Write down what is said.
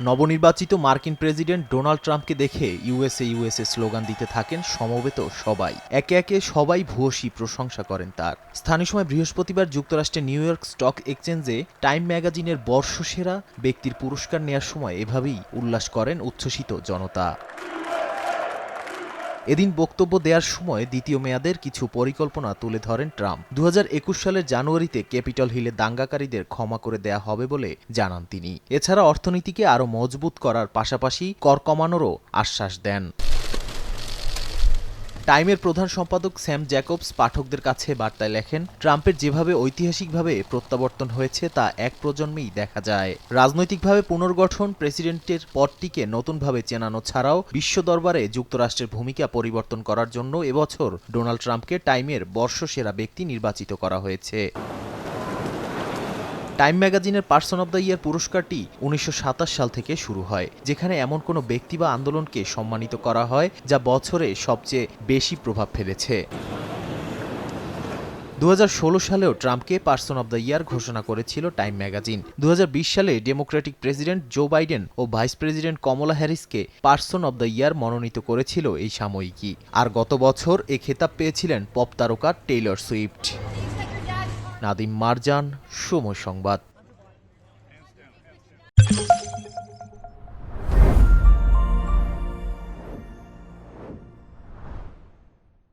নবনির্বাচিত মার্কিন president Donald ট্রাম্পকে দেখে ইউএসএ ইউএসএ স্লোগান দিতে থাকেন সমবেত সবাই। একে একে সবাই ভূয়সী প্রশংসা করেন তার। স্থানীয় সময় বৃহস্পতিবার যুক্তরাষ্ট্রের নিউ ইয়র্ক স্টক এক্সচেঞ্জে টাইম ম্যাগাজিনের বর্ষসেরা ব্যক্তির পুরস্কার নেয়ার সময় এভাবেই উল্লাস করেন উচ্ছ্বসিত জনতা। এদিন বক্তব্য দেওয়ার সময় দ্বিতীয় মেয়াদের কিছু পরিকল্পনা তুলে ধরেন ট্রাম্প। ২০২১ সালের জানুয়ারিতে ক্যাপিটল হিলে দাঙ্গাকারীদের ক্ষমা করে দেয়া হবে বলে জানান তিনি। এছাড়া অর্থনীতিকে আরও মজবুত করার পাশাপাশি কর কমানোরও আশ্বাস দেন। টাইমের প্রধান সম্পাদক স্যাম জ্যাকবস পাঠকদের কাছে বার্তায় লেখেন, ট্রাম্পের যেভাবে ঐতিহাসিকভাবে প্রত্যাবর্তন হয়েছে তা এক প্রজন্মেই দেখা যায়। রাজনৈতিকভাবে পুনর্গঠন, প্রেসিডেন্টের পদটিকে নতুনভাবে চেনানো ছাড়াও বিশ্ব দরবারে যুক্তরাষ্ট্রের ভূমিকা পরিবর্তন করার জন্য এবছর ডোনাল্ড ট্রাম্পকে টাইমের বর্ষসেরা ব্যক্তি নির্বাচিত করা হয়েছে। টাইম ম্যাগাজিনের পার্সন অব দ্য ইয়ার পুরস্কারটি ১৯২৭ সাল থেকে শুরু হয়, যেখানে এমন কোনো ব্যক্তি বা আন্দোলনকে সম্মানিত করা হয় যা বছরে সবচেয়ে বেশি প্রভাব ফেলেছে। ২০১৬ সালেও ট্রাম্পকে পার্সন অব দ্য ইয়ার ঘোষণা করেছিল টাইম ম্যাগাজিন। ২০২০ সালে ডেমোক্রেটিক প্রেসিডেন্ট জো বাইডেন ও ভাইস প্রেসিডেন্ট কমলা হ্যারিসকে পার্সন অব দ্য ইয়ার মনোনীত করেছিল এই সাময়িকী। আর গত বছর এ খেতাব পেয়েছিলেন পপ তারকা টেইলর সুইফট। নাদিম মারজান, সময় সংবাদ।